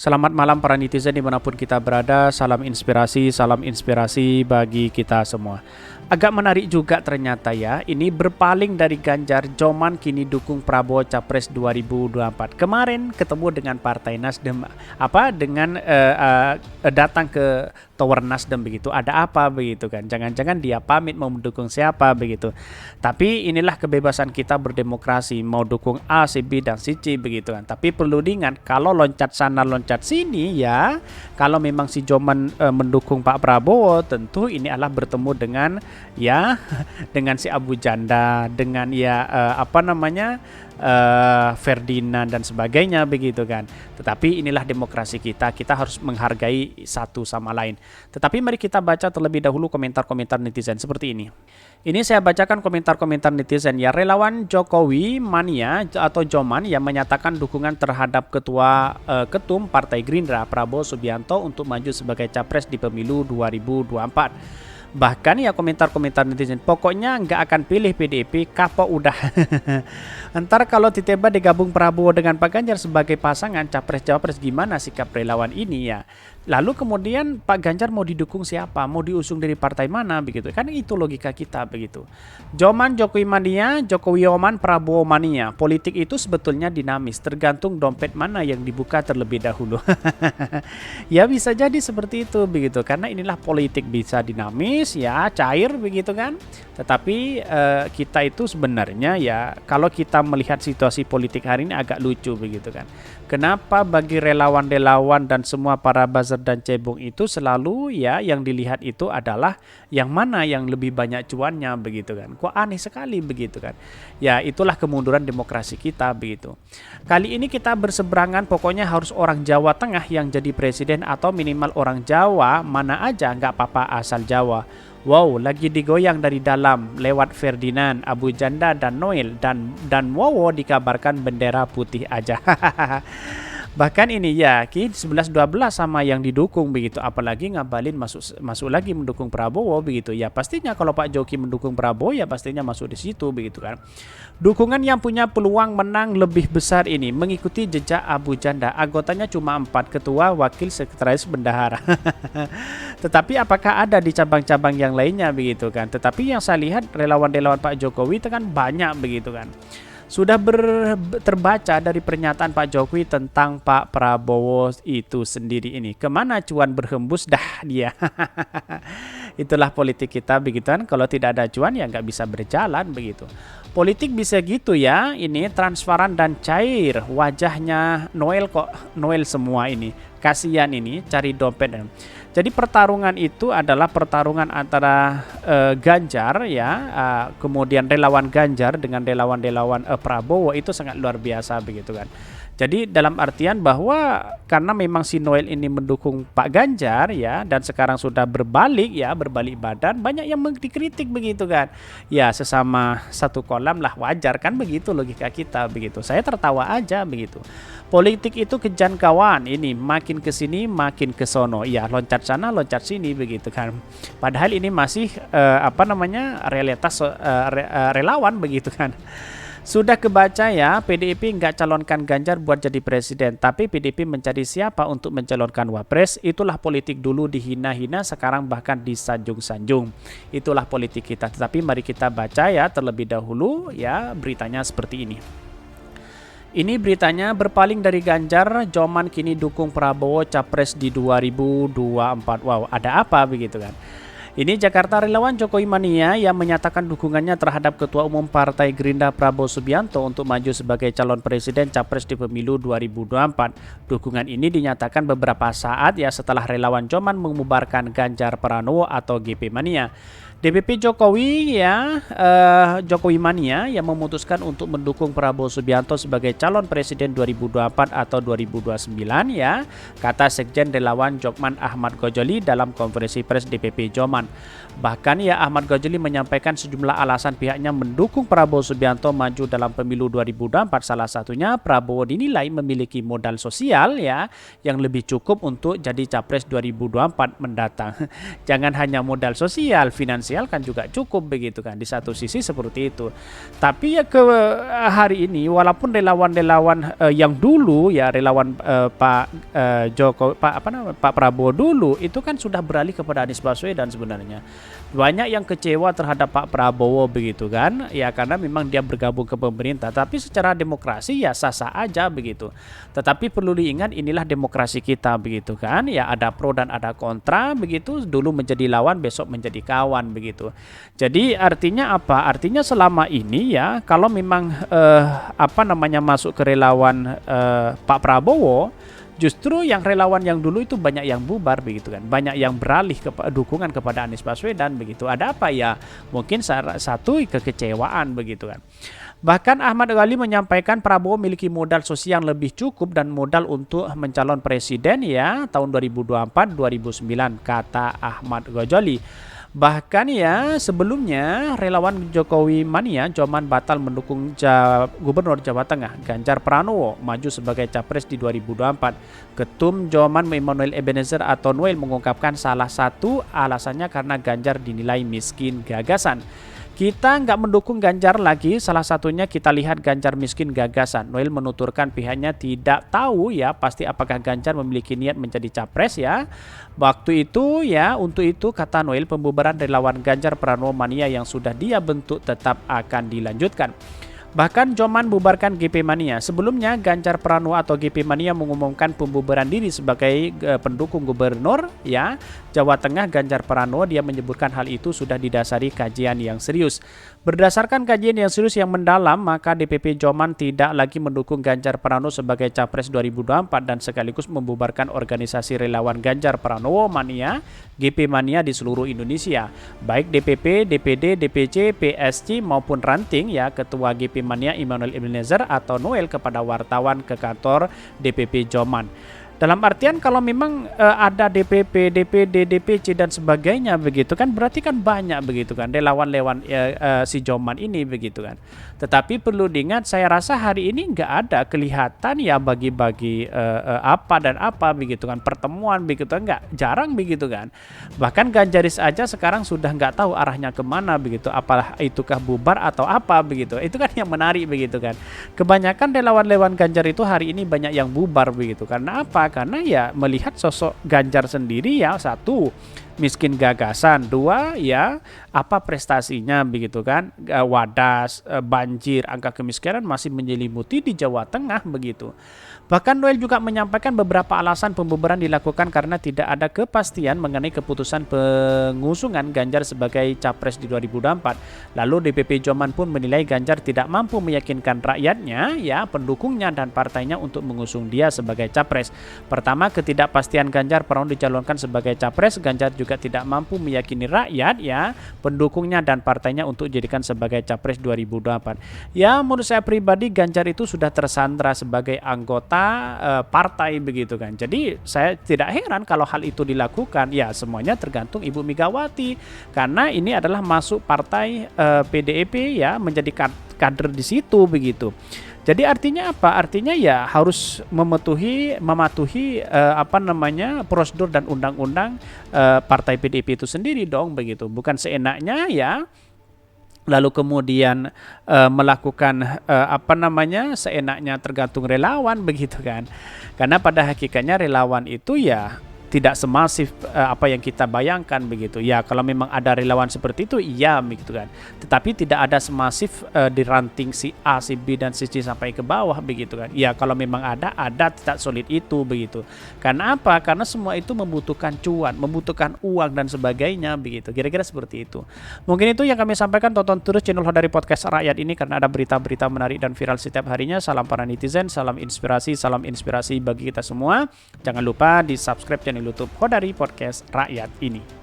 Selamat malam para netizen dimanapun kita berada, salam inspirasi bagi kita semua. Agak menarik juga ternyata ya, ini berpaling dari Ganjar, Joman kini dukung Prabowo Capres 2024. Kemarin ketemu dengan Partai Nasdem, datang ke Tower Nasdem begitu, ada apa begitu kan, jangan-jangan dia pamit mau mendukung siapa begitu. Tapi inilah kebebasan kita berdemokrasi, mau dukung A, si B, dan si C begitu kan. Tapi perlu diingat, kalau loncat sana loncat sini ya, kalau memang si Joman mendukung Pak Prabowo, tentu ini adalah bertemu dengan ya dengan si Abu Janda, dengan Ferdinand dan sebagainya begitu kan. Tetapi inilah demokrasi kita harus menghargai satu sama lain. Tetapi mari kita baca terlebih dahulu komentar-komentar netizen seperti ini. Ini saya bacakan komentar-komentar netizen ya. Relawan Jokowi Mania atau Joman yang menyatakan dukungan terhadap ketum Partai Gerindra Prabowo Subianto untuk maju sebagai capres di pemilu 2024. Bahkan ya komentar-komentar netizen, pokoknya nggak akan pilih PDIP, kapok udah. Ntar kalau tiba-tiba digabung Prabowo dengan Pak Ganjar sebagai pasangan capres-cawapres, gimana sikap relawan ini ya? Lalu kemudian Pak Ganjar mau didukung siapa? Mau diusung dari partai mana begitu? Kan itu logika kita begitu. Joman Jokowi Mania, Jokowi Yoman Prabowo Mania. Politik itu sebetulnya dinamis, tergantung dompet mana yang dibuka terlebih dahulu. Ya bisa jadi seperti itu begitu, karena inilah politik, bisa dinamis ya, cair begitu kan. Tetapi kita itu sebenarnya ya, kalau kita melihat situasi politik hari ini agak lucu begitu kan. Kenapa bagi relawan-relawan dan semua para buzzer dan cebong itu selalu ya yang dilihat itu adalah yang mana yang lebih banyak cuannya begitu kan. Kok aneh sekali begitu kan. Ya itulah kemunduran demokrasi kita begitu. Kali ini kita berseberangan, pokoknya harus orang Jawa Tengah yang jadi presiden atau minimal orang Jawa mana aja, nggak apa-apa asal Jawa. Wow, lagi digoyang dari dalam lewat Ferdinand, Abu Janda dan Noel dan Wowo dikabarkan bendera putih aja. Bahkan ini ya 11-12 sama yang didukung begitu, apalagi ngabalin masuk lagi mendukung Prabowo begitu. Ya pastinya kalau Pak Jokowi mendukung Prabowo ya pastinya masuk di situ begitu kan. Dukungan yang punya peluang menang lebih besar ini mengikuti jejak Abu Janda. Anggotanya cuma 4, ketua, wakil, sekretaris, bendahara. Tetapi apakah ada di cabang-cabang yang lainnya begitu kan. Tetapi yang saya lihat relawan-relawan Pak Jokowi itu kan banyak begitu kan. Sudah terbaca dari pernyataan Pak Jokowi tentang Pak Prabowo itu sendiri ini. Kemana cuan berhembus dah dia. Itulah politik kita begitu kan. Kalau tidak ada cuan ya nggak bisa berjalan begitu. Politik bisa gitu ya. Ini transparan dan cair. Wajahnya Noel kok. Noel semua ini. Kasihan ini cari dompet. Jadi pertarungan itu adalah pertarungan antara Ganjar ya, kemudian relawan Ganjar dengan relawan-relawan Prabowo, itu sangat luar biasa begitu kan. Jadi dalam artian bahwa karena memang si Noel ini mendukung Pak Ganjar ya, dan sekarang sudah berbalik badan, banyak yang dikritik begitu kan. Ya sesama satu kolam lah, wajar kan begitu logika kita begitu. Saya tertawa aja begitu. Politik itu kejangkauan, ini makin ke sini makin ke sono. Ya loncat sana loncat sini begitu kan. Padahal ini masih realitas relawan begitu kan. Sudah kebaca ya, PDIP nggak calonkan Ganjar buat jadi presiden, tapi PDIP mencari siapa untuk mencalonkan wapres. Itulah politik, dulu dihina-hina, sekarang bahkan disanjung-sanjung. Itulah politik kita. Tetapi mari kita baca ya terlebih dahulu ya beritanya seperti ini. Ini beritanya, berpaling dari Ganjar, Joman kini dukung Prabowo Capres di 2024. Wow, ada apa begitu kan? Ini Jakarta, relawan Jokowi Mania yang menyatakan dukungannya terhadap Ketua Umum Partai Gerindra Prabowo Subianto untuk maju sebagai calon presiden capres di pemilu 2024. Dukungan ini dinyatakan beberapa saat ya setelah relawan Joman mengubarkan Ganjar Pranowo atau GP Mania. DPP Jokowi ya, Jokowi Mania yang memutuskan untuk mendukung Prabowo Subianto sebagai calon presiden 2024 atau 2029 ya, kata Sekjen relawan Jokman Ahmad Gojoli dalam konferensi pers DPP Joman. Bahkan ya Ahmad Gojoli menyampaikan sejumlah alasan pihaknya mendukung Prabowo Subianto maju dalam pemilu 2024. Salah satunya Prabowo dinilai memiliki modal sosial ya yang lebih cukup untuk jadi capres 2024 mendatang. Jangan hanya modal sosial, finansial presidensial kan juga cukup begitu kan, di satu sisi seperti itu. Tapi ya hari ini walaupun relawan-relawan yang dulu ya relawan Pak Prabowo dulu itu kan sudah beralih kepada Anies Baswedan sebenarnya. Banyak yang kecewa terhadap Pak Prabowo begitu kan, ya karena memang dia bergabung ke pemerintah, tapi secara demokrasi ya sah-sah aja begitu. Tetapi perlu diingat inilah demokrasi kita begitu kan, ya ada pro dan ada kontra begitu, dulu menjadi lawan besok menjadi kawan begitu. Jadi artinya apa? Artinya selama ini ya kalau memang masuk ke relawan Pak Prabowo, justru yang relawan yang dulu itu banyak yang bubar begitu kan, banyak yang beralih ke dukungan kepada Anies Baswedan begitu. Ada apa ya? Mungkin satu kekecewaan begitu kan. Bahkan Ahmad Ghazali menyampaikan Prabowo memiliki modal sosial yang lebih cukup dan modal untuk mencalon presiden ya tahun 2024-2009 kata Ahmad Ghazali. Bahkan ya sebelumnya relawan Jokowi mania Joman batal mendukung Gubernur Jawa Tengah Ganjar Pranowo maju sebagai capres di 2024. Ketum Joman Emmanuel Ebenezer atau Noel mengungkapkan salah satu alasannya karena Ganjar dinilai miskin gagasan. Kita nggak mendukung Ganjar lagi, salah satunya kita lihat Ganjar miskin gagasan. Noel menuturkan pihaknya tidak tahu ya pasti apakah Ganjar memiliki niat menjadi capres ya. Waktu itu ya untuk itu kata Noel pembubaran relawan Ganjar Pranowo mania yang sudah dia bentuk tetap akan dilanjutkan. Bahkan Joman bubarkan GP Mania. Sebelumnya Ganjar Pranowo atau GP Mania mengumumkan pembubaran diri sebagai pendukung gubernur ya Jawa Tengah Ganjar Pranowo. Dia menyebutkan hal itu sudah didasari kajian yang serius. Berdasarkan kajian yang serius yang mendalam, maka DPP Joman tidak lagi mendukung Ganjar Pranowo sebagai capres 2024 dan sekaligus membubarkan organisasi relawan Ganjar Pranowo Mania, GP Mania di seluruh Indonesia. Baik DPP, DPD, DPC, PSC maupun ranting ya Ketua GP Mania Emmanuel Ebenezer atau Noel kepada wartawan ke kantor DPP Joman. Dalam artian kalau memang ada DPP, DPD, DPC dan sebagainya begitu kan berarti kan banyak begitu kan relawan-relawan si Joman ini begitu kan. Tetapi perlu diingat saya rasa hari ini nggak ada kelihatan ya bagi-bagi apa dan apa begitu kan pertemuan begitu nggak jarang begitu kan. Bahkan Ganjaris aja sekarang sudah nggak tahu arahnya kemana begitu. Apalah itukah bubar atau apa begitu. Itu kan yang menarik begitu kan. Kebanyakan relawan-relawan Ganjar itu hari ini banyak yang bubar begitu. Karena apa? Karena ya melihat sosok Ganjar sendiri ya satu miskin gagasan, dua ya apa prestasinya begitu kan, wadas, banjir, angka kemiskinan masih menyelimuti di Jawa Tengah begitu. Bahkan Noel juga menyampaikan beberapa alasan pembubaran dilakukan karena tidak ada kepastian mengenai keputusan pengusungan Ganjar sebagai capres di 2024. Lalu DPP Joman pun menilai Ganjar tidak mampu meyakinkan rakyatnya, ya pendukungnya dan partainya untuk mengusung dia sebagai capres. Pertama, ketidakpastian Ganjar Pranowo dicalonkan sebagai capres. Ganjar juga tidak mampu meyakini rakyat, ya pendukungnya dan partainya untuk dijadikan sebagai capres 2024. Ya, menurut saya pribadi Ganjar itu sudah tersandra sebagai anggota partai begitu kan. Jadi saya tidak heran kalau hal itu dilakukan. Ya semuanya tergantung Ibu Megawati karena ini adalah masuk partai PDIP ya menjadi kader di situ begitu. Jadi artinya apa? Artinya ya harus mematuhi prosedur dan undang-undang partai PDIP itu sendiri dong begitu. Bukan seenaknya ya. Lalu kemudian melakukan seenaknya tergantung relawan begitu kan. Karena pada hakikatnya relawan itu ya tidak semasif apa yang kita bayangkan begitu. Ya kalau memang ada relawan seperti itu iya begitu kan. Tetapi tidak ada semasif di ranting si A, si B dan si C sampai ke bawah begitu kan. Ya kalau memang ada tidak solid itu begitu. Karena apa? Karena semua itu membutuhkan cuan, membutuhkan uang dan sebagainya begitu. Kira-kira seperti itu. Mungkin itu yang kami sampaikan. Tonton terus channel Hodari Podcast Rakyat ini karena ada berita-berita menarik dan viral setiap harinya. Salam para netizen, salam inspirasi bagi kita semua. Jangan lupa di subscribe channel YouTube Hodari Podcast Rakyat ini.